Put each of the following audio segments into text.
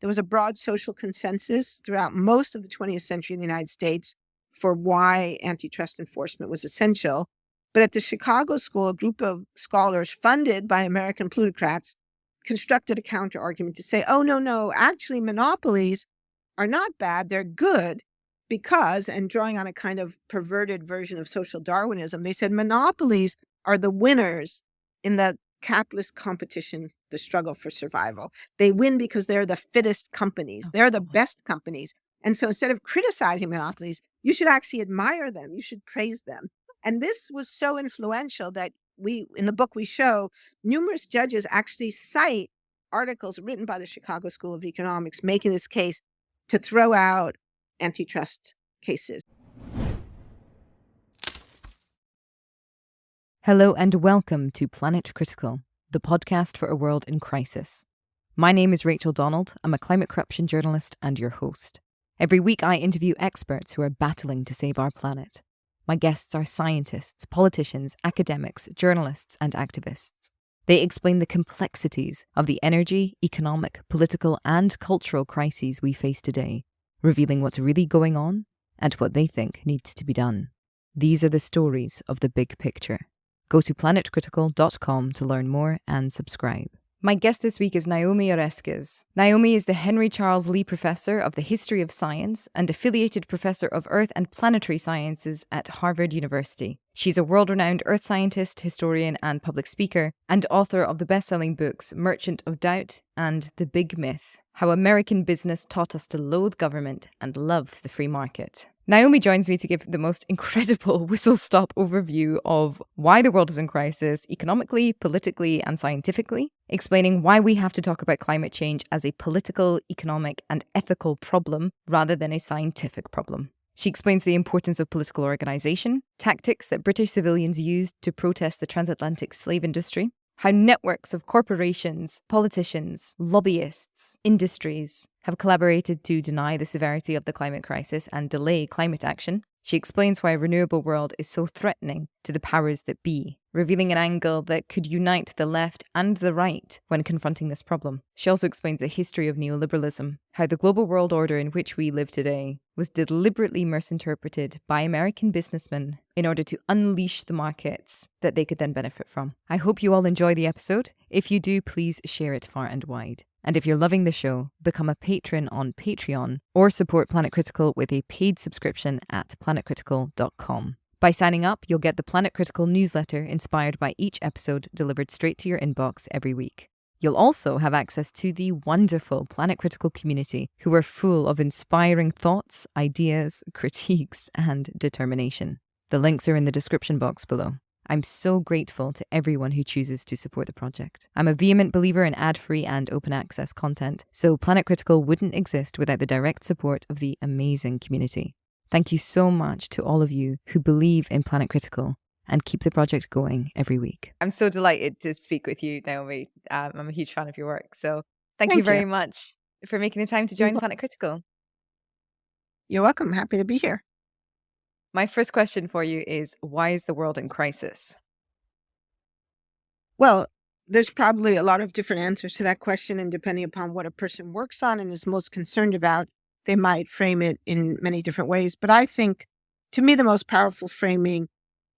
There was a broad social consensus throughout most of the 20th century in the United States for why antitrust enforcement was essential. But at the Chicago School, a group of scholars funded by American plutocrats constructed a counter-argument to say, oh, no, actually monopolies are not bad, they're good because, and drawing on a kind of perverted version of social Darwinism, they said monopolies are the winners in the capitalist competition, the struggle for survival. They win because they're the fittest companies. They're the best companies. And so instead of criticizing monopolies, you should actually admire them. You should praise them. And this was so influential that in the book we show, numerous judges actually cite articles written by the Chicago School of Economics making this case to throw out antitrust cases. Hello and welcome to Planet Critical, the podcast for a world in crisis. My name is Rachel Donald. I'm a climate corruption journalist and your host. Every week I interview experts who are battling to save our planet. My guests are scientists, politicians, academics, journalists, and activists. They explain the complexities of the energy, economic, political, and cultural crises we face today, revealing what's really going on and what they think needs to be done. These are the stories of the big picture. Go to planetcritical.com to learn more and subscribe. My guest this week is Naomi Oreskes. Naomi is the Henry Charles Lee Professor of the History of Science and Affiliated Professor of Earth and Planetary Sciences at Harvard University. She's a world-renowned earth scientist, historian, and public speaker, and author of the best-selling books Merchant of Doubt and The Big Myth: How American Business Taught Us to Loathe Government and Love the Free Market. Naomi joins me to give the most incredible whistle-stop overview of why the world is in crisis, economically, politically, and scientifically, explaining why we have to talk about climate change as a political, economic, and ethical problem rather than a scientific problem. She explains the importance of political organisation, tactics that British civilians used to protest the transatlantic slave industry, how networks of corporations, politicians, lobbyists, industries have collaborated to deny the severity of the climate crisis and delay climate action. She explains why a renewable world is so threatening to the powers that be, revealing an angle that could unite the left and the right when confronting this problem. She also explains the history of neoliberalism, how the global world order in which we live today was deliberately misinterpreted by American businessmen in order to unleash the markets that they could then benefit from. I hope you all enjoy the episode. If you do, please share it far and wide. And if you're loving the show, become a patron on Patreon or support Planet Critical with a paid subscription at planetcritical.com. By signing up, you'll get the Planet Critical newsletter inspired by each episode delivered straight to your inbox every week. You'll also have access to the wonderful Planet Critical community who are full of inspiring thoughts, ideas, critiques, and determination. The links are in the description box below. I'm so grateful to everyone who chooses to support the project. I'm a vehement believer in ad-free and open access content, so Planet Critical wouldn't exist without the direct support of the amazing community. Thank you so much to all of you who believe in Planet Critical and keep the project going every week. I'm so delighted to speak with you, Naomi. I'm a huge fan of your work, so thank you very much for making the time to join Planet Critical. You're welcome. Happy to be here. My first question for you is, why is the world in crisis? Well, there's probably a lot of different answers to that question, and depending upon what a person works on and is most concerned about, they might frame it in many different ways. But I think, to me, the most powerful framing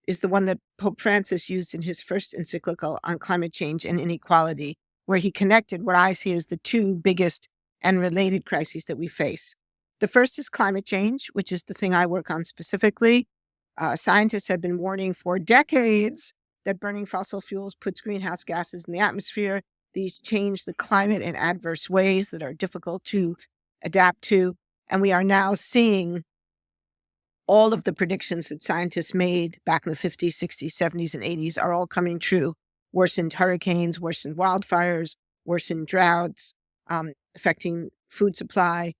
is the one that Pope Francis used in his first encyclical on climate change and inequality, where he connected what I see as the two biggest and related crises that we face. The first is climate change, which is the thing I work on specifically. Scientists have been warning for decades that burning fossil fuels puts greenhouse gases in the atmosphere. These change the climate in adverse ways that are difficult to adapt to. And we are now seeing all of the predictions that scientists made back in the 50s, 60s, 70s, and 80s are all coming true. Worsened hurricanes, worsened wildfires, worsened droughts, affecting food supply,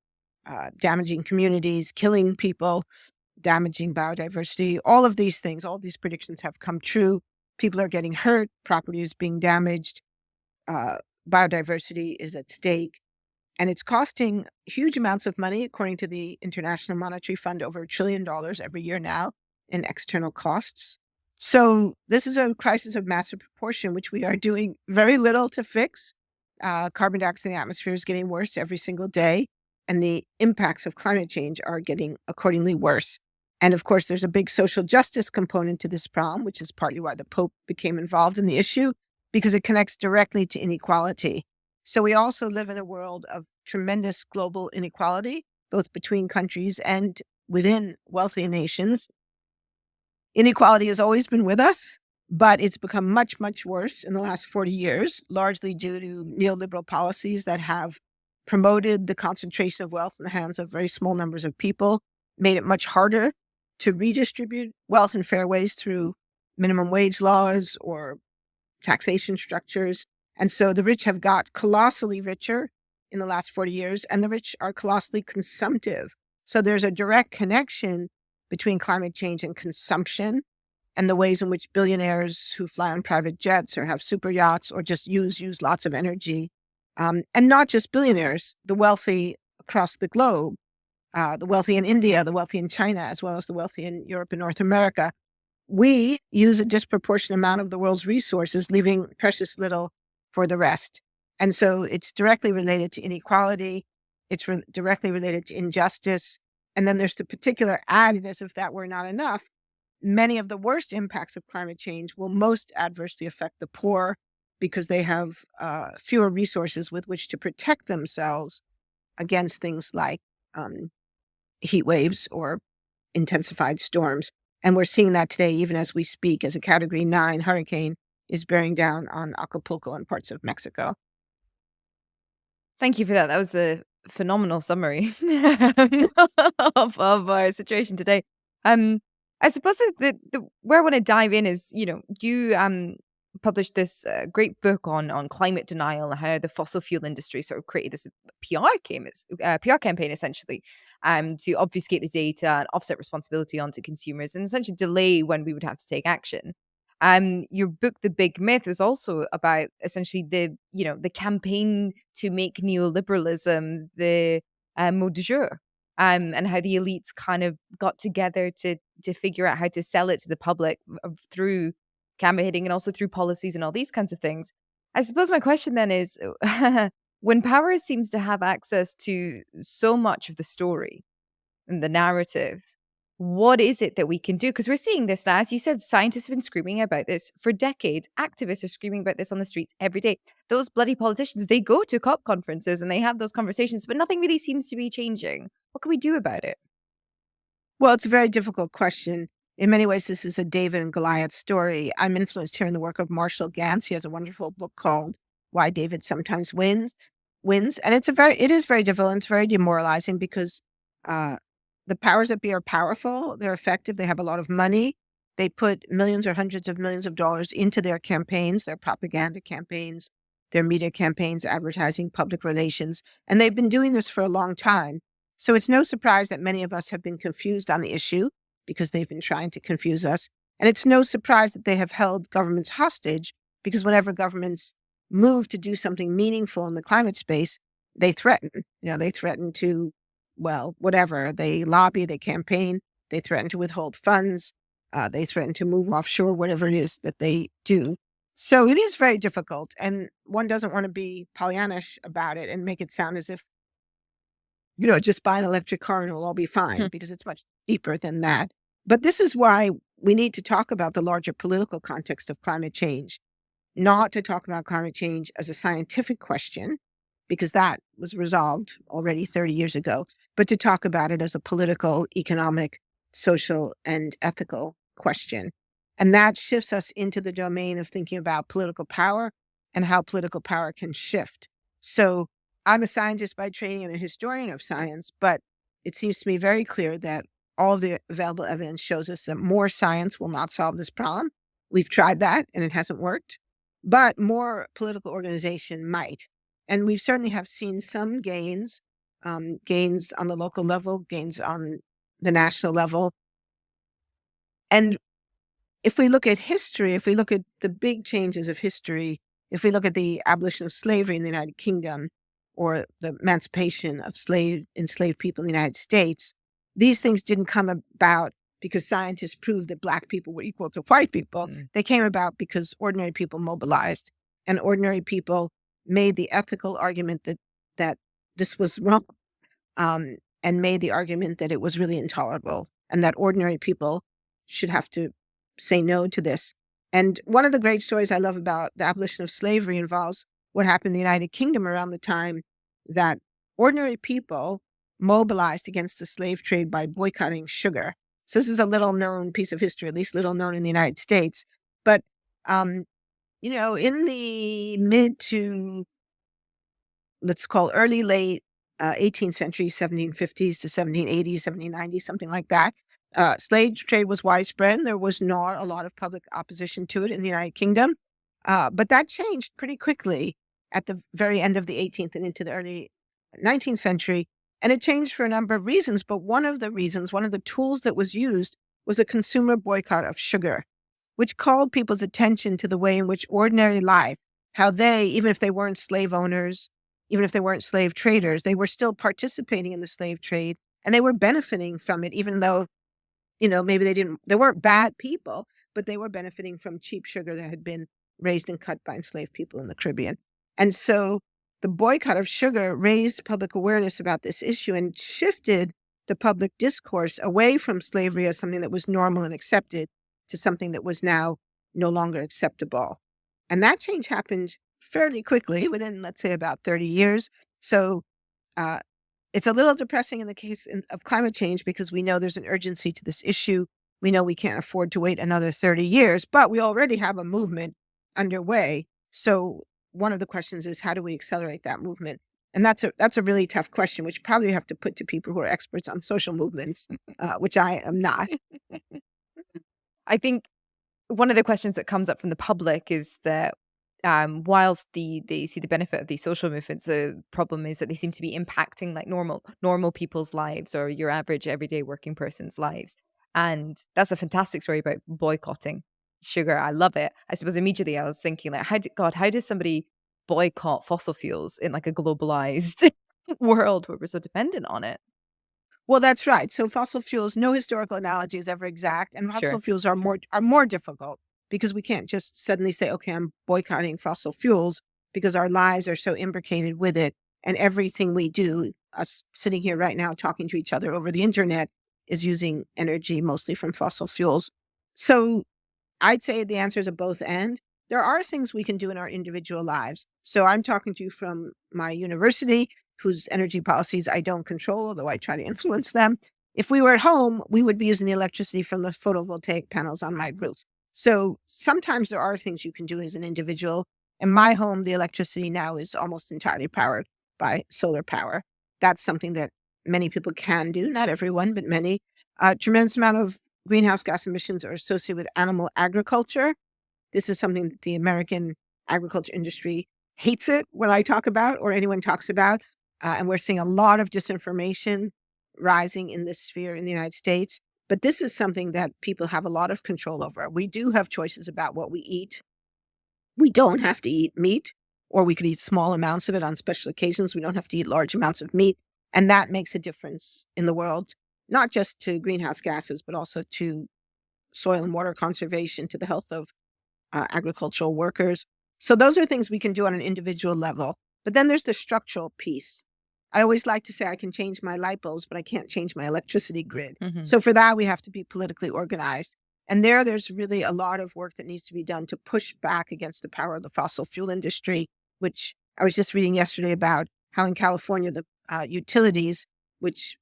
damaging communities, killing people, damaging biodiversity. All of these things, all these predictions have come true. People are getting hurt, property is being damaged, biodiversity is at stake. And it's costing huge amounts of money, according to the International Monetary Fund, over $1 trillion every year now in external costs. So this is a crisis of massive proportion, which we are doing very little to fix. Carbon dioxide in the atmosphere is getting worse every single day, and the impacts of climate change are getting accordingly worse. And of course, there's a big social justice component to this problem, which is partly why the Pope became involved in the issue, because it connects directly to inequality. So we also live in a world of tremendous global inequality, both between countries and within wealthy nations. Inequality has always been with us, but it's become much, much worse in the last 40 years, largely due to neoliberal policies that have promoted the concentration of wealth in the hands of very small numbers of people, made it much harder to redistribute wealth in fair ways through minimum wage laws or taxation structures. And so the rich have got colossally richer in the last 40 years, and the rich are colossally consumptive. So there's a direct connection between climate change and consumption, and the ways in which billionaires who fly on private jets or have super yachts or just use lots of energy, and not just billionaires, the wealthy across the globe, the wealthy in India, the wealthy in China, as well as the wealthy in Europe and North America, we use a disproportionate amount of the world's resources, leaving precious little for the rest. And so it's directly related to inequality. It's directly related to injustice. And then there's the particular added, as if that were not enough, many of the worst impacts of climate change will most adversely affect the poor because they have fewer resources with which to protect themselves against things like heat waves or intensified storms. And we're seeing that today, even as we speak, as a Category 9 hurricane is bearing down on Acapulco and parts of Mexico. Thank you for that. That was a phenomenal summary of our situation today. I suppose that where I want to dive in is, you published this great book on climate denial and how the fossil fuel industry sort of created this PR campaign essentially to obfuscate the data and offset responsibility onto consumers and essentially delay when we would have to take action. Your book, The Big Myth, was also about essentially the campaign to make neoliberalism the mot du jour, and how the elites kind of got together to figure out how to sell it to the public through campaigning and also through policies and all these kinds of things. I suppose my question then is, when power seems to have access to so much of the story and the narrative, what is it that we can do? Because we're seeing this now. As you said, scientists have been screaming about this for decades. Activists are screaming about this on the streets every day. Those bloody politicians, they go to COP conferences and they have those conversations, but nothing really seems to be changing. What can we do about it? Well, it's a very difficult question. In many ways, this is a David and Goliath story. I'm influenced here in the work of Marshall Gantz. He has a wonderful book called Why David Sometimes Wins. And it is very difficult, and it's very demoralizing because the powers that be are powerful, they're effective, they have a lot of money. They put millions or hundreds of millions of dollars into their campaigns, their propaganda campaigns, their media campaigns, advertising, public relations, and they've been doing this for a long time. So it's no surprise that many of us have been confused on the issue because they've been trying to confuse us. And it's no surprise that they have held governments hostage because whenever governments move to do something meaningful in the climate space, they threaten. They threaten to, whatever. They lobby, they campaign, they threaten to withhold funds, they threaten to move offshore, whatever it is that they do. So it is very difficult, and one doesn't want to be Pollyannish about it and make it sound as if, just buy an electric car and it'll all be fine, because it's much deeper than that. But this is why we need to talk about the larger political context of climate change, not to talk about climate change as a scientific question, because that was resolved already 30 years ago, but to talk about it as a political, economic, social, and ethical question. And that shifts us into the domain of thinking about political power and how political power can shift. So I'm a scientist by training and a historian of science, but it seems to me very clear that all the available evidence shows us that more science will not solve this problem. We've tried that and it hasn't worked, but more political organization might. And we certainly have seen some gains, gains on the local level, gains on the national level. And if we look at history, if we look at the big changes of history, if we look at the abolition of slavery in the United Kingdom or the emancipation of enslaved people in the United States, these things didn't come about because scientists proved that Black people were equal to white people. They came about because ordinary people mobilized, and ordinary people made the ethical argument that this was wrong, and made the argument that it was really intolerable and that ordinary people should have to say no to this. And one of the great stories I love about the abolition of slavery involves what happened in the United Kingdom around the time that ordinary people mobilized against the slave trade by boycotting sugar. So this is a little known piece of history, at least little known in the United States. But, in the mid to, let's call early, late 18th century, 1750s to 1780s, 1790s, something like that, slave trade was widespread. There was not a lot of public opposition to it in the United Kingdom. But that changed pretty quickly at the very end of the 18th and into the early 19th century. And it changed for a number of reasons. But one of the tools that was used was a consumer boycott of sugar, which called people's attention to the way in which ordinary life, how they, even if they weren't slave owners, even if they weren't slave traders, they were still participating in the slave trade and they were benefiting from it, even though, maybe they weren't bad people, but they were benefiting from cheap sugar that had been raised and cut by enslaved people in the Caribbean. And so the boycott of sugar raised public awareness about this issue and shifted the public discourse away from slavery as something that was normal and accepted to something that was now no longer acceptable. And that change happened fairly quickly within, let's say, about 30 years. So it's a little depressing in the case of climate change because we know there's an urgency to this issue. We know we can't afford to wait another 30 years, but we already have a movement underway. So one of the questions is, how do we accelerate that movement? And that's a really tough question, which probably you have to put to people who are experts on social movements, which I am not. I think one of the questions that comes up from the public is that whilst they see the benefit of these social movements, the problem is that they seem to be impacting like normal people's lives or your average everyday working person's lives. And that's a fantastic story about boycotting sugar. I love it. I suppose immediately I was thinking like, how does somebody boycott fossil fuels in like a globalized world where we're so dependent on it? Well, that's right. So fossil fuels, no historical analogy is ever exact, and fossil Sure. fuels are more difficult because we can't just suddenly say, okay, I'm boycotting fossil fuels because our lives are so imbricated with it, and everything we do, us sitting here right now talking to each other over the internet, is using energy mostly from fossil fuels. So I'd say the answer is a both and. There are things we can do in our individual lives. So I'm talking to you from my university, whose energy policies I don't control, although I try to influence them. If we were at home, we would be using the electricity from the photovoltaic panels on my roof. So sometimes there are things you can do as an individual. In my home, the electricity now is almost entirely powered by solar power. That's something that many people can do, not everyone, but many. A tremendous amount of greenhouse gas emissions are associated with animal agriculture. This is something that the American agriculture industry hates it when I talk about or anyone talks about. And we're seeing a lot of disinformation rising in this sphere in the United States. But this is something that people have a lot of control over. We do have choices about what we eat. We don't have to eat meat, or we could eat small amounts of it on special occasions. We don't have to eat large amounts of meat. And that makes a difference in the world, not just to greenhouse gases, but also to soil and water conservation, to the health of agricultural workers. So those are things we can do on an individual level. But then there's the structural piece. I always like to say I can change my light bulbs, but I can't change my electricity grid. Mm-hmm. So for that, we have to be politically organized. And there's really a lot of work that needs to be done to push back against the power of the fossil fuel industry, which I was just reading yesterday about how in California, the utilities, which,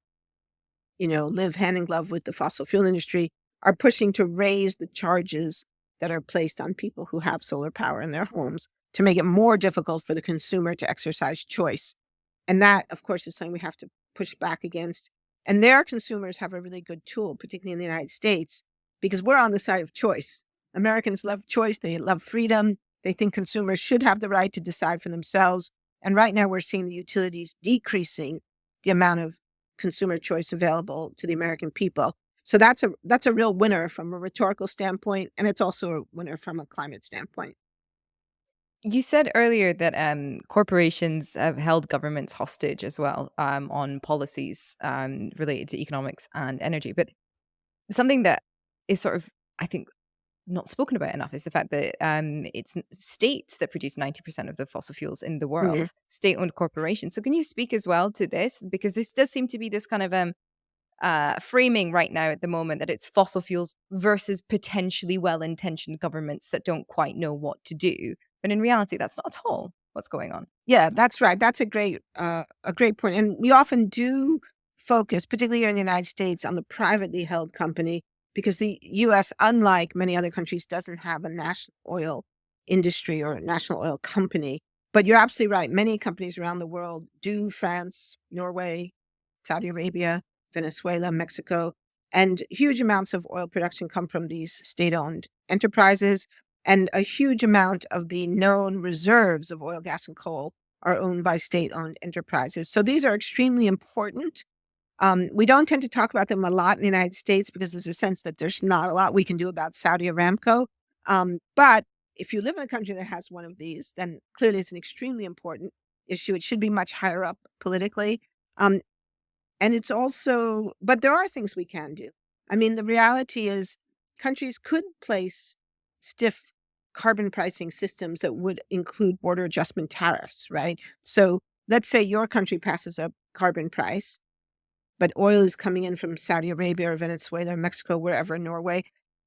live hand in glove with the fossil fuel industry, are pushing to raise the charges that are placed on people who have solar power in their homes to make it more difficult for the consumer to exercise choice. And that, of course, is something we have to push back against. And their consumers have a really good tool, particularly in the United States, because we're on the side of choice. Americans love choice. They love freedom. They think consumers should have the right to decide for themselves. And right now we're seeing the utilities decreasing the amount of consumer choice available to the American people. So that's a real winner from a rhetorical standpoint, and it's also a winner from a climate standpoint. You said earlier that corporations have held governments hostage as well on policies related to economics and energy. But something that is sort of, I think, not spoken about enough is the fact that it's states that produce 90% of the fossil fuels in the world, state-owned corporations. So can you speak as well to this? Because this does seem to be this kind of framing right now at the moment that it's fossil fuels versus potentially well-intentioned governments that don't quite know what to do. But in reality, that's not at all what's going on. Yeah, that's right. That's a great point. And we often do focus, particularly here in the United States, on the privately held company because the U.S., unlike many other countries, doesn't have a national oil industry or a national oil company. But you're absolutely right. Many companies around the world do: France, Norway, Saudi Arabia, Venezuela, Mexico, and huge amounts of oil production come from these state-owned enterprises. And a huge amount of the known reserves of oil, gas, and coal are owned by state-owned enterprises. So these are extremely important. We don't tend to talk about them a lot in the United States because there's a sense that there's not a lot we can do about Saudi Aramco. But if you live in a country that has one of these, then clearly it's an extremely important issue. It should be much higher up politically. Um, and it's also, but there are things we can do. I mean, the reality is countries could place stiff carbon pricing systems that would include border adjustment tariffs, right? So let's say your country passes a carbon price, but oil is coming in from Saudi Arabia or Venezuela or Mexico, wherever, Norway.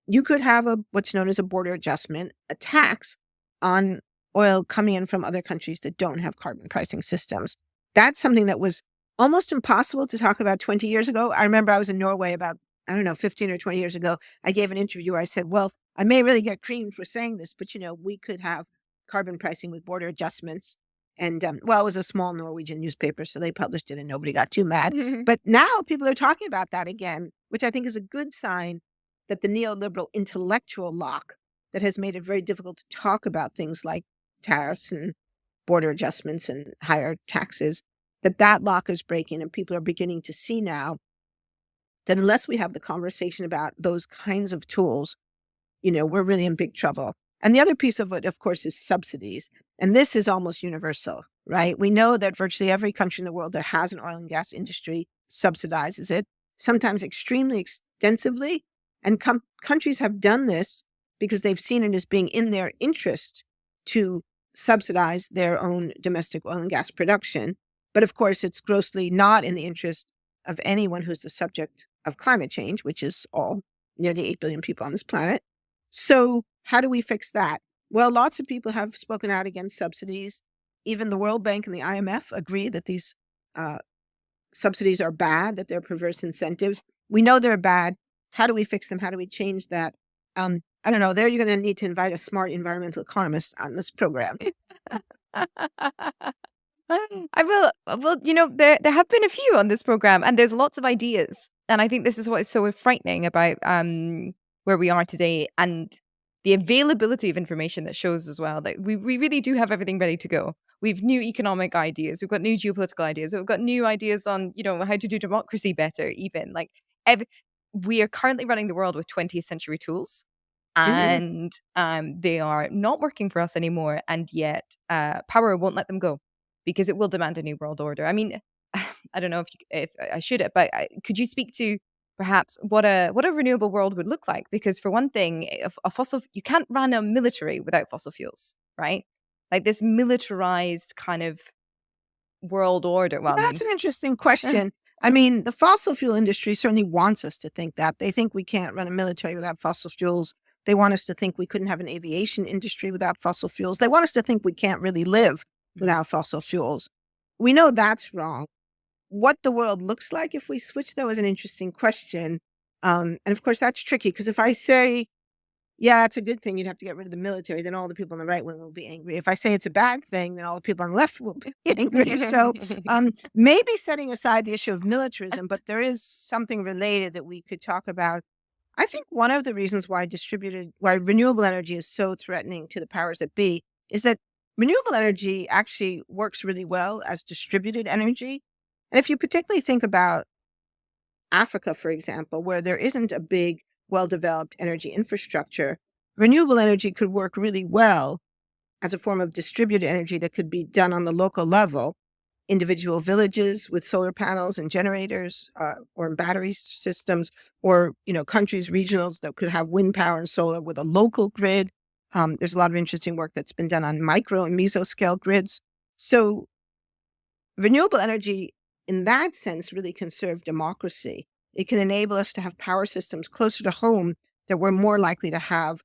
You could have what's known as a border adjustment, a tax on oil coming in from other countries that don't have carbon pricing systems. That's something that was almost impossible to talk about 20 years ago. I remember I was in Norway about, 15 or 20 years ago. I gave an interview where I said, well, I may really get creamed for saying this, but, we could have carbon pricing with border adjustments. And, it was a small Norwegian newspaper, so they published it and nobody got too mad. But now people are talking about that again, which I think is a good sign that the neoliberal intellectual lock that has made it very difficult to talk about things like tariffs and border adjustments and higher taxes, that lock is breaking, and people are beginning to see now that unless we have the conversation about those kinds of tools, we're really in big trouble. And the other piece of it, of course, is subsidies. And this is almost universal, right? We know that virtually every country in the world that has an oil and gas industry subsidizes it, sometimes extremely extensively. And countries have done this because they've seen it as being in their interest to subsidize their own domestic oil and gas production. But of course, it's grossly not in the interest of anyone who's the subject of climate change, which is all nearly 8 billion people on this planet. So how do we fix that? Well, lots of people have spoken out against subsidies. Even the World Bank and the IMF agree that these subsidies are bad, that they're perverse incentives. We know they're bad. How do we fix them? How do we change that? I don't know. There you're going to need to invite a smart environmental economist on this program. I will. Well, there have been a few on this program, and there's lots of ideas. And I think this is what is so frightening about where we are today, and the availability of information that shows as well that we really do have everything ready to go. We've new economic ideas, we've got new geopolitical ideas, we've got new ideas on how to do democracy better. Even like we are currently running the world with 20th century tools. And they are not working for us anymore, and yet power won't let them go because it will demand a new world order. I mean, I don't know if I should, but could you speak to perhaps what a renewable world would look like? Because for one thing, you can't run a military without fossil fuels, right? Like this militarized kind of world order. Well, that's an interesting question. I mean, the fossil fuel industry certainly wants us to think that. They think we can't run a military without fossil fuels. They want us to think we couldn't have an aviation industry without fossil fuels. They want us to think we can't really live without fossil fuels. We know that's wrong. What the world looks like if we switch, though, is an interesting question. And of course, that's tricky because if I say, yeah, it's a good thing you'd have to get rid of the military, then all the people on the right wing will be angry. If I say it's a bad thing, then all the people on the left will be angry. So maybe setting aside the issue of militarism, but there is something related that we could talk about. I think one of the reasons why renewable energy is so threatening to the powers that be is that renewable energy actually works really well as distributed energy. And if you particularly think about Africa, for example, where there isn't a big, well-developed energy infrastructure, renewable energy could work really well as a form of distributed energy that could be done on the local level. individual villages with solar panels and generators, or battery systems, or countries, regionals that could have wind power and solar with a local grid. There's a lot of interesting work that's been done on micro and mesoscale grids. So renewable energy, in that sense, really can serve democracy. It can enable us to have power systems closer to home that we're more likely to have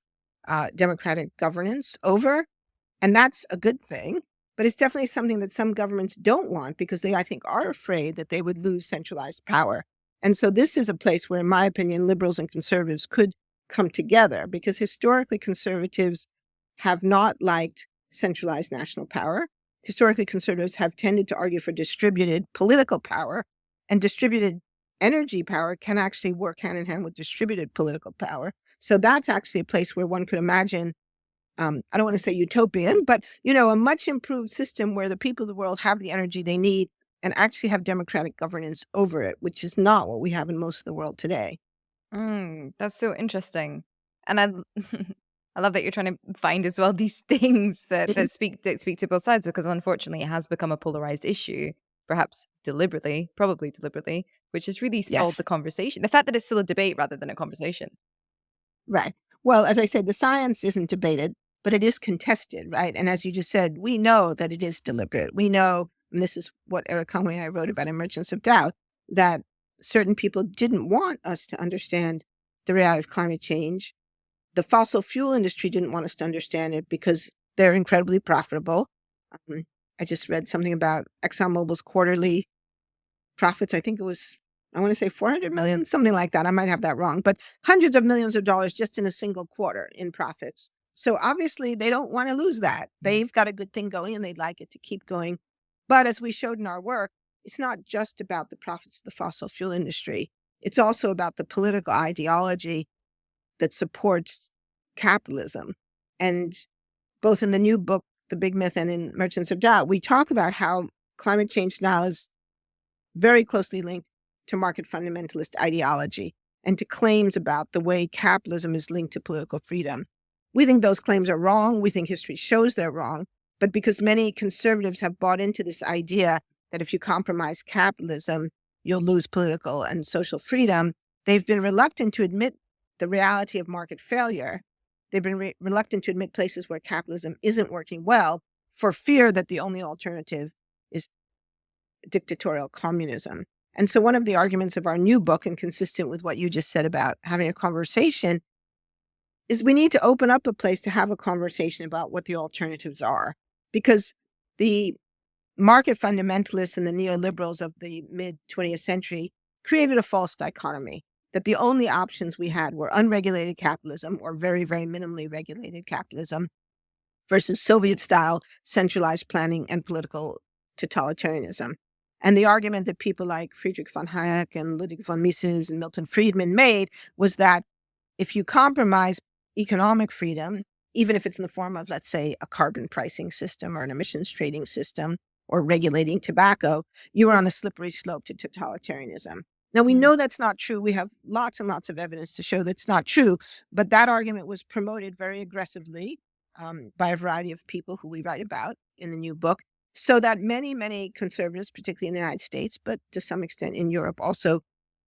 democratic governance over. And that's a good thing. But it's definitely something that some governments don't want because they, I think, are afraid that they would lose centralized power. And so this is a place where, in my opinion, liberals and conservatives could come together, because historically conservatives have not liked centralized national power. Historically, conservatives have tended to argue for distributed political power, and distributed energy power can actually work hand in hand with distributed political power. So that's actually a place where one could imagine, I don't want to say utopian, but, a much improved system where the people of the world have the energy they need and actually have democratic governance over it, which is not what we have in most of the world today. That's so interesting. And I love that you're trying to find as well these things that speak to both sides, because unfortunately it has become a polarized issue, perhaps deliberately, probably deliberately, which has really stalled the Yes, conversation. The fact that it's still a debate rather than a conversation. right. Well, as I said, the science isn't debated, but it is contested, right? And as you just said, we know that it is deliberate. We know, and this is what Eric Conway and I wrote about Emergence of Doubt, that certain people didn't want us to understand the reality of climate change. The fossil fuel industry didn't want us to understand it because they're incredibly profitable. I just read something about ExxonMobil's quarterly profits. I think it was, I want to say 400 million, something like that. I might have that wrong, but hundreds of millions of dollars just in a single quarter in profits. So obviously they don't want to lose that. They've got a good thing going and they'd like it to keep going. But as we showed in our work, it's not just about the profits of the fossil fuel industry. It's also about the political ideology that supports capitalism. And both in the new book, The Big Myth, and in Merchants of Doubt, we talk about how climate change now is very closely linked to market fundamentalist ideology and to claims about the way capitalism is linked to political freedom. We think those claims are wrong. We think history shows they're wrong. But because many conservatives have bought into this idea that if you compromise capitalism, you'll lose political and social freedom, they've been reluctant to admit the reality of market failure. They've been reluctant to admit places where capitalism isn't working well for fear that the only alternative is dictatorial communism. And so one of the arguments of our new book, and consistent with what you just said about having a conversation, is we need to open up a place to have a conversation about what the alternatives are. Because the market fundamentalists and the neoliberals of the mid-20th century created a false dichotomy, that the only options we had were unregulated capitalism or very, very minimally regulated capitalism versus Soviet-style centralized planning and political totalitarianism. And the argument that people like Friedrich von Hayek and Ludwig von Mises and Milton Friedman made was that if you compromise economic freedom, even if it's in the form of, let's say, a carbon pricing system or an emissions trading system or regulating tobacco, you are on a slippery slope to totalitarianism. Now, we know that's not true. We have lots and lots of evidence to show that's not true. But that argument was promoted very aggressively by a variety of people who we write about in the new book, so that many, many conservatives, particularly in the United States, but to some extent in Europe also,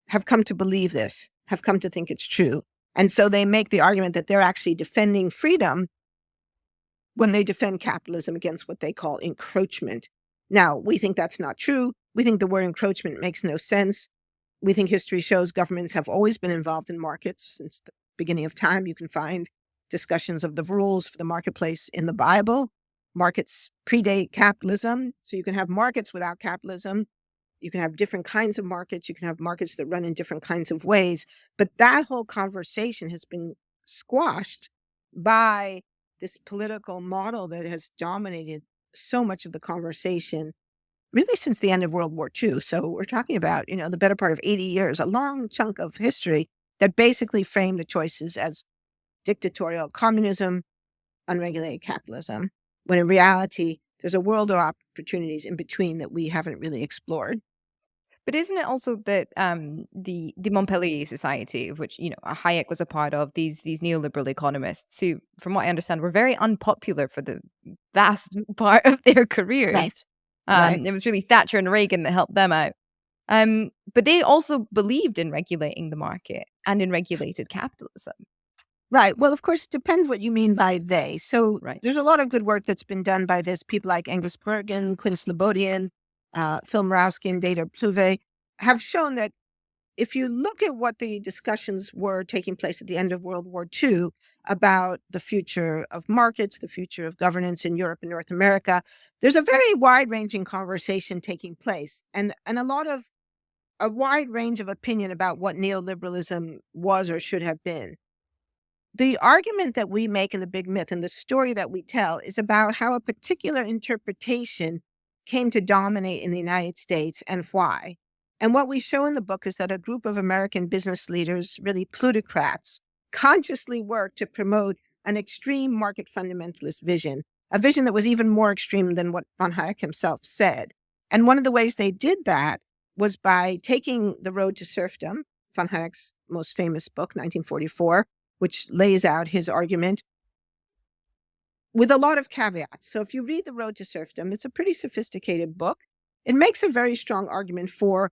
have come to believe this, have come to think it's true. And so they make the argument that they're actually defending freedom when they defend capitalism against what they call encroachment. Now, we think that's not true. We think the word encroachment makes no sense. We think history shows governments have always been involved in markets since the beginning of time. You can find discussions of the rules for the marketplace in the Bible. Markets predate capitalism, so you can have markets without capitalism. You can have different kinds of markets. You can have markets that run in different kinds of ways. But that whole conversation has been squashed by this political model that has dominated so much of the conversation really since the end of World War II. So we're talking about, the better part of 80 years, a long chunk of history that basically framed the choices as dictatorial communism, unregulated capitalism, when in reality, there's a world of opportunities in between that we haven't really explored. But isn't it also that the Montpellier Society, of which Hayek was a part of, these neoliberal economists who, from what I understand, were very unpopular for the vast part of their careers. Right. Right. It was really Thatcher and Reagan that helped them out. But they also believed in regulating the market and in regulated capitalism. Right. Well, of course, it depends what you mean by they. So Right. there's a lot of good work that's been done by this. People like Angus Bergen, Quinn Slobodian, Phil Murawski, and Data Pluve have shown that if you look at what the discussions were taking place at the end of World War II about the future of markets, the future of governance in Europe and North America, there's a very wide-ranging conversation taking place and a wide range of opinion about what neoliberalism was or should have been. The argument that we make in The Big Myth and the story that we tell is about how a particular interpretation came to dominate in the United States and why. And what we show in the book is that a group of American business leaders, really plutocrats, consciously worked to promote an extreme market fundamentalist vision, a vision that was even more extreme than what von Hayek himself said. And one of the ways they did that was by taking the road to serfdom, von Hayek's most famous book, 1944, which lays out his argument with a lot of caveats. So if you read The Road to Serfdom, it's a pretty sophisticated book. It makes a very strong argument for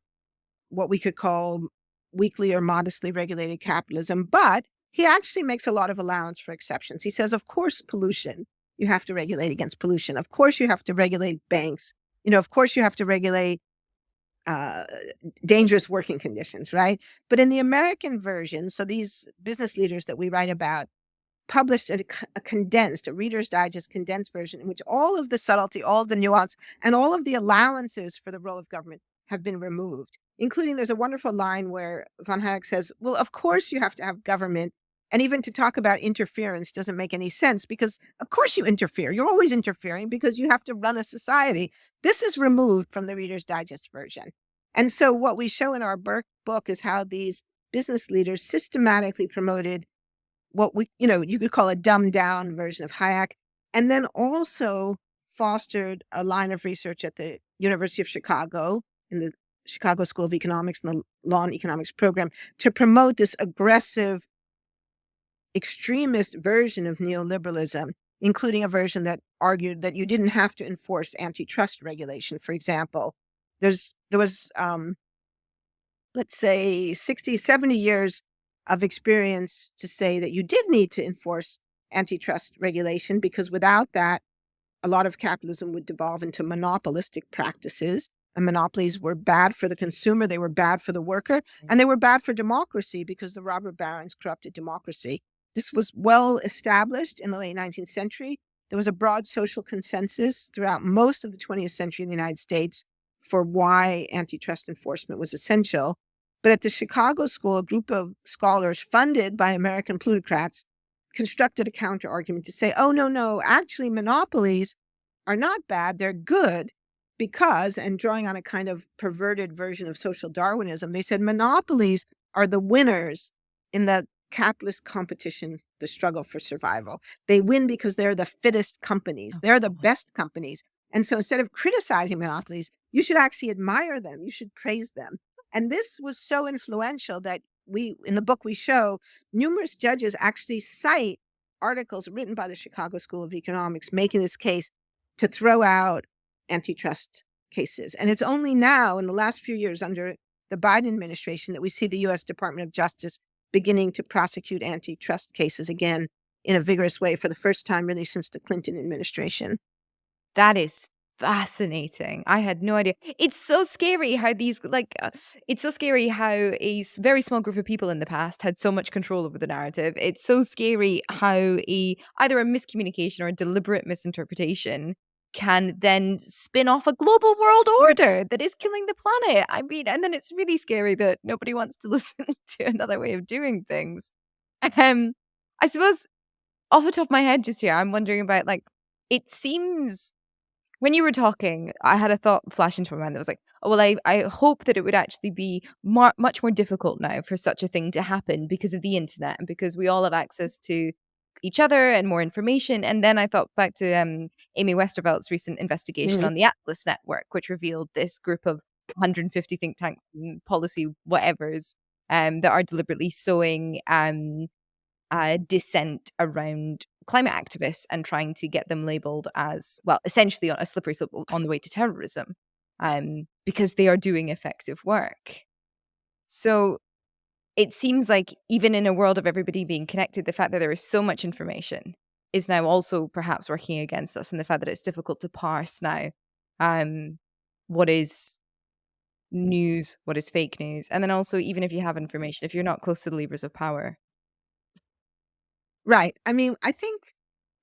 what we could call weakly or modestly regulated capitalism, but he actually makes a lot of allowance for exceptions. He says, of course, pollution, you have to regulate against pollution. Of course, you have to regulate banks. Of course, you have to regulate dangerous working conditions, right? But in the American version, so these business leaders that we write about published a Reader's Digest condensed version in which all of the subtlety, all of the nuance, and all of the allowances for the role of government have been removed, including there's a wonderful line where von Hayek says, well, of course you have to have government. And even to talk about interference doesn't make any sense because, of course, you interfere. You're always interfering because you have to run a society. This is removed from the Reader's Digest version. And so what we show in our book is how these business leaders systematically promoted what you could call a dumbed down version of Hayek, and then also fostered a line of research at the University of Chicago in the Chicago School of Economics and the Law and Economics program to promote this aggressive extremist version of neoliberalism, including a version that argued that you didn't have to enforce antitrust regulation. For example, there was, let's say, 60, 70 years of experience to say that you did need to enforce antitrust regulation because without that, a lot of capitalism would devolve into monopolistic practices. And monopolies were bad for the consumer, they were bad for the worker, and they were bad for democracy because the robber barons corrupted democracy. This was well established in the late 19th century. There was a broad social consensus throughout most of the 20th century in the United States for why antitrust enforcement was essential. But at the Chicago School, a group of scholars funded by American plutocrats constructed a counter-argument to say, oh, no, actually monopolies are not bad, they're good because, and drawing on a kind of perverted version of social Darwinism, they said monopolies are the winners in the capitalist competition, the struggle for survival. They win because they're the fittest companies. They're the best companies. And so instead of criticizing monopolies, you should actually admire them. You should praise them. And this was so influential that in the book we show, numerous judges actually cite articles written by the Chicago School of Economics making this case to throw out antitrust cases. And it's only now in the last few years under the Biden administration that we see the U.S. Department of Justice beginning to prosecute antitrust cases again in a vigorous way for the first time really since the Clinton administration. That is fascinating. I had no idea. It's so scary how it's so scary how very small group of people in the past had so much control over the narrative. It's so scary how either a miscommunication or a deliberate misinterpretation can then spin off a global world order that is killing the planet. I mean, and then it's really scary that nobody wants to listen to another way of doing things. I suppose off the top of my head just here, I'm wondering about it seems when you were talking, I had a thought flash into my mind that was like, oh, well, I hope that it would actually be much more difficult now for such a thing to happen because of the internet and because we all have access to each other and more information. And then I thought back to Amy Westervelt's recent investigation on the Atlas Network, which revealed this group of 150 think tanks and policy whatevers that are deliberately sowing dissent around climate activists and trying to get them labeled as, well, essentially a slippery slope on the way to terrorism, because they are doing effective work. So it seems like even in a world of everybody being connected, the fact that there is so much information is now also perhaps working against us, and the fact that it's difficult to parse now what is news, what is fake news. And then also, even if you have information, if you're not close to the levers of power. Right. I mean, I think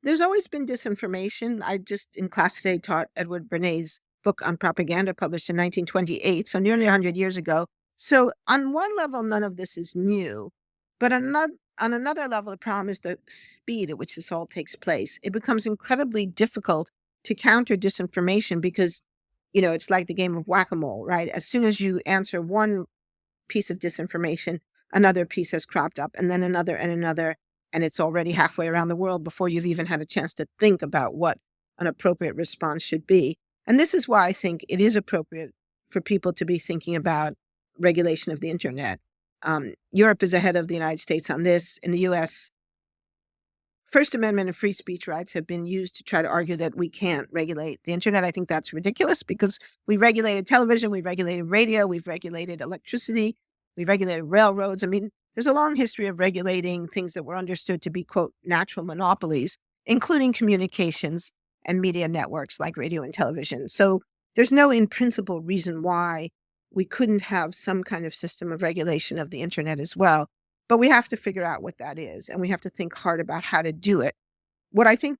there's always been disinformation. I just in class today taught Edward Bernays' book on propaganda published in 1928, so nearly 100 years ago. So on one level, none of this is new. But on another level, the problem is the speed at which this all takes place. It becomes incredibly difficult to counter disinformation because, it's like the game of whack-a-mole, right? As soon as you answer one piece of disinformation, another piece has cropped up, and then another and another, and it's already halfway around the world before you've even had a chance to think about what an appropriate response should be. And this is why I think it is appropriate for people to be thinking about regulation of the internet. Europe is ahead of the United States on this. In the US, First Amendment and free speech rights have been used to try to argue that we can't regulate the internet. I think that's ridiculous because we regulated television, we regulated radio, we've regulated electricity, we've regulated railroads. I mean, there's a long history of regulating things that were understood to be, quote, natural monopolies, including communications and media networks like radio and television. So there's no in principle reason why we couldn't have some kind of system of regulation of the internet as well. But we have to figure out what that is, and we have to think hard about how to do it. What I think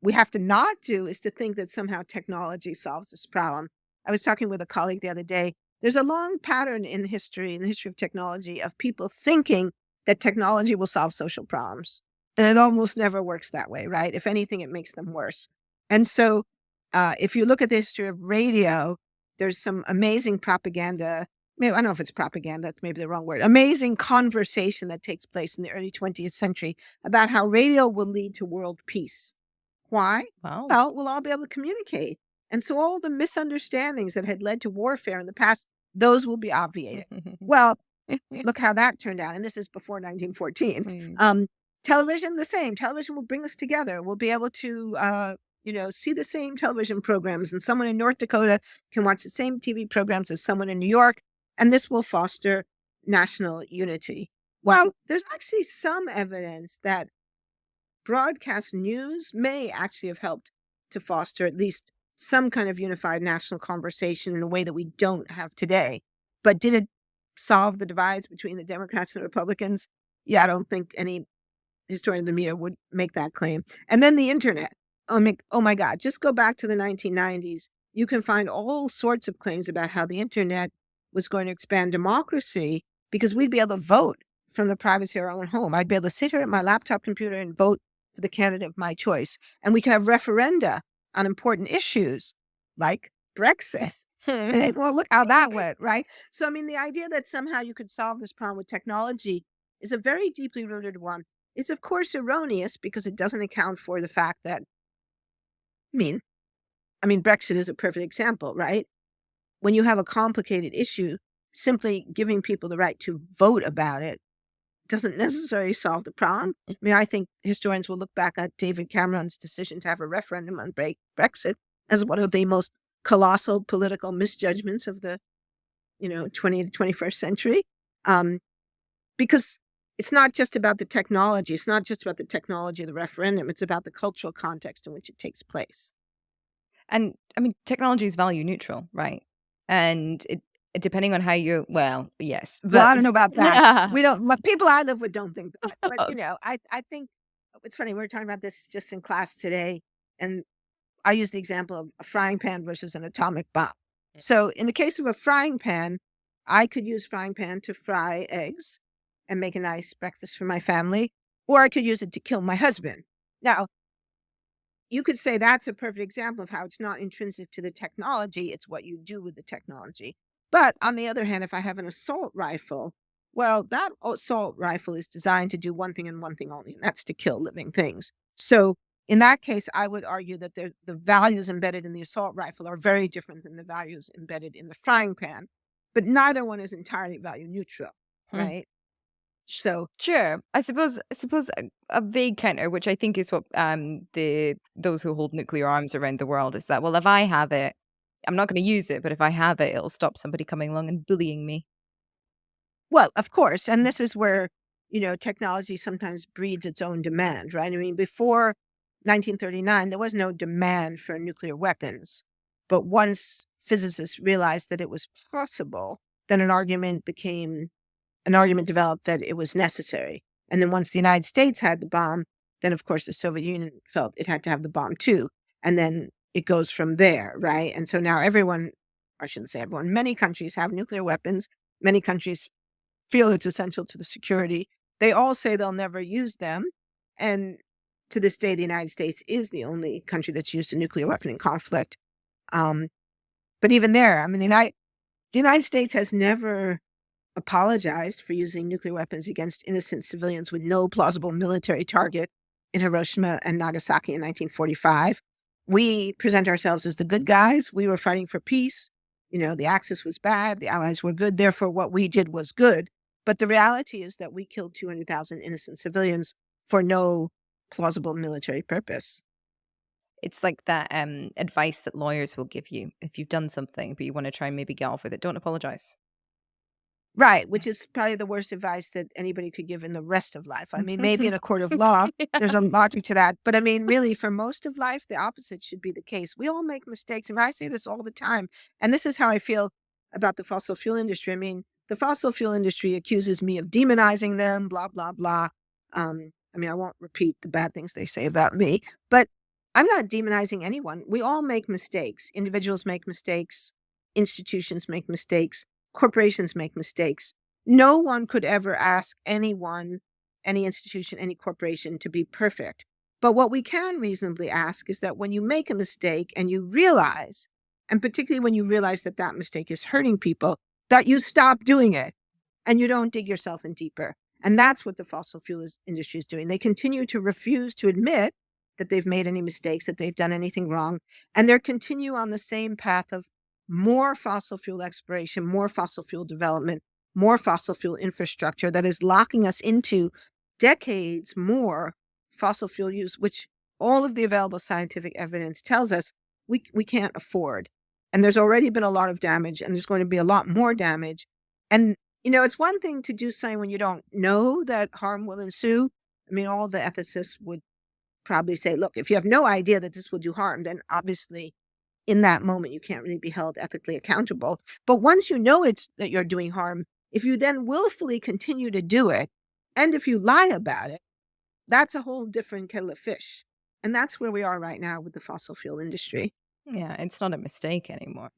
we have to not do is to think that somehow technology solves this problem. I was talking with a colleague the other day. There's a long pattern in the history of technology, of people thinking that technology will solve social problems. And it almost never works that way, right? If anything, it makes them worse. And so if you look at the history of radio, there's some amazing propaganda. Maybe, I don't know if it's propaganda, that's maybe the wrong word. Amazing conversation that takes place in the early 20th century about how radio will lead to world peace. Why? Wow. Well, we'll all be able to communicate. And so all the misunderstandings that had led to warfare in the past, those will be obviated. Well, look how that turned out. And this is before 1914. Television, the same. Television will bring us together. We'll be able to, see the same television programs. And someone in North Dakota can watch the same TV programs as someone in New York. And this will foster national unity. Well, there's actually some evidence that broadcast news may actually have helped to foster at least some kind of unified national conversation in a way that we don't have today. But did it solve the divides between the Democrats and Republicans? Yeah, I don't think any historian of the media would make that claim. And then the internet. Oh my God, just go back to the 1990s. You can find all sorts of claims about how the internet was going to expand democracy because we'd be able to vote from the privacy of our own home. I'd be able to sit here at my laptop computer and vote for the candidate of my choice. And we can have referenda on important issues like Brexit. Well, look how that went, right? So, I mean, the idea that somehow you could solve this problem with technology is a very deeply rooted one. It's, of course, erroneous because it doesn't account for the fact that, I mean, Brexit is a perfect example, right? When you have a complicated issue, simply giving people the right to vote about it doesn't necessarily solve the problem. I mean, I think historians will look back at David Cameron's decision to have a referendum on Brexit as one of the most colossal political misjudgments of the, 20th to 21st century. Because it's not just about the technology. It's not just about the technology of the referendum. It's about the cultural context in which it takes place. And I mean, technology is value neutral, right? And it depending on how you, well, yes. But Well, I don't know about that. We don't, people I live with don't think that. But, I think it's funny. We were talking about this just in class today. And I use the example of a frying pan versus an atomic bomb. So in the case of a frying pan, I could use frying pan to fry eggs and make a nice breakfast for my family, or I could use it to kill my husband. Now, you could say that's a perfect example of how it's not intrinsic to the technology, it's what you do with the technology. But on the other hand, if I have an assault rifle, well, that assault rifle is designed to do one thing and one thing only, and that's to kill living things. So in that case, I would argue that the values embedded in the assault rifle are very different than the values embedded in the frying pan, but neither one is entirely value neutral, right? So Sure. I suppose a vague counter, which I think is what those who hold nuclear arms around the world is that, well, if I have it, I'm not going to use it, but if I have it, it'll stop somebody coming along and bullying me. well, of course, and this is where, technology sometimes breeds its own demand, right? I mean, before 1939, there was no demand for nuclear weapons. But once physicists realized that it was possible, then an argument developed that it was necessary. And then once the United States had the bomb, then of course the Soviet Union felt it had to have the bomb too. And then it goes from there, right? And so now everyone, I shouldn't say everyone, many countries have nuclear weapons. Many countries feel it's essential to the security. They all say they'll never use them. And to this day, the United States is the only country that's used a nuclear weapon in conflict. But even there, I mean, the United States has never apologized for using nuclear weapons against innocent civilians with no plausible military target in Hiroshima and Nagasaki in 1945. We present ourselves as the good guys. We were fighting for peace. The Axis was bad. The Allies were good. Therefore, what we did was good. But the reality is that we killed 200,000 innocent civilians for no plausible military purpose. It's like that advice that lawyers will give you if you've done something, but you want to try and maybe get off with it. Don't apologize. Right, which is probably the worst advice that anybody could give in the rest of life. I mean, maybe in a court of law, there's a logic to that. But I mean, really, for most of life, the opposite should be the case. We all make mistakes. And I say this all the time. And this is how I feel about the fossil fuel industry. I mean, the fossil fuel industry accuses me of demonizing them, blah, blah, blah. I mean, I won't repeat the bad things they say about me, but I'm not demonizing anyone. We all make mistakes. Individuals make mistakes. Institutions make mistakes. Corporations make mistakes. No one could ever ask anyone, any institution, any corporation to be perfect. But what we can reasonably ask is that when you make a mistake and you realize, and particularly when you realize that that mistake is hurting people, that you stop doing it and you don't dig yourself in deeper. And that's what the fossil fuel industry is doing. They continue to refuse to admit that they've made any mistakes, that they've done anything wrong. And they continue on the same path of more fossil fuel exploration, more fossil fuel development, more fossil fuel infrastructure that is locking us into decades more fossil fuel use, which all of the available scientific evidence tells us we can't afford. And there's already been a lot of damage, and there's going to be a lot more damage. And, it's one thing to do something when you don't know that harm will ensue. I mean, all the ethicists would probably say, look, if you have no idea that this will do harm, then obviously in that moment, you can't really be held ethically accountable. But once you know that you're doing harm, if you then willfully continue to do it, and if you lie about it, that's a whole different kettle of fish. And that's where we are right now with the fossil fuel industry. Yeah, it's not a mistake anymore.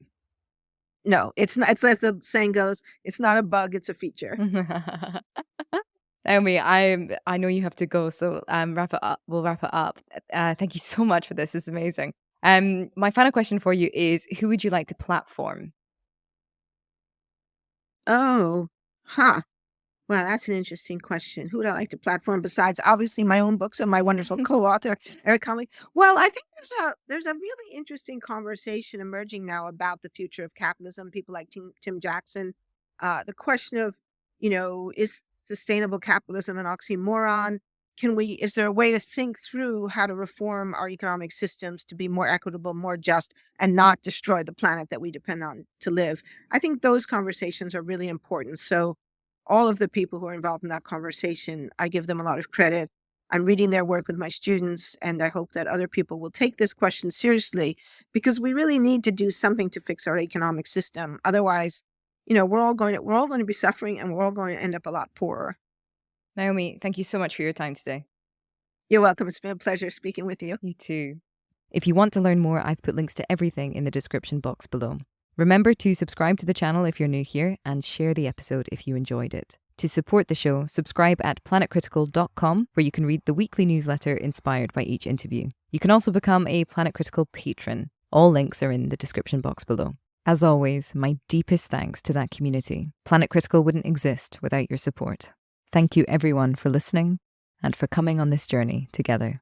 No, it's not. It's as the saying goes, it's not a bug, it's a feature. Naomi, I know you have to go, so wrap it up. We'll wrap it up. Thank you so much for this. This is amazing. My final question for you is, who would you like to platform? Oh, huh. Well, that's an interesting question. Who would I like to platform besides obviously my own books and my wonderful co-author, Eric Conley? Well, I think there's a really interesting conversation emerging now about the future of capitalism. People like Tim Jackson. The question of, is sustainable capitalism an oxymoron? Is there a way to think through how to reform our economic systems to be more equitable, more just, and not destroy the planet that we depend on to live? I think those conversations are really important. So all of the people who are involved in that conversation, I give them a lot of credit. I'm reading their work with my students, and I hope that other people will take this question seriously, because we really need to do something to fix our economic system. Otherwise, we're all going to be suffering, and we're all going to end up a lot poorer. Naomi, thank you so much for your time today. You're welcome. It's been a pleasure speaking with you. You too. If you want to learn more, I've put links to everything in the description box below. Remember to subscribe to the channel if you're new here, and share the episode if you enjoyed it. To support the show, subscribe at planetcritical.com, where you can read the weekly newsletter inspired by each interview. You can also become a Planet Critical patron. All links are in the description box below. As always, my deepest thanks to that community. Planet Critical wouldn't exist without your support. Thank you everyone for listening and for coming on this journey together.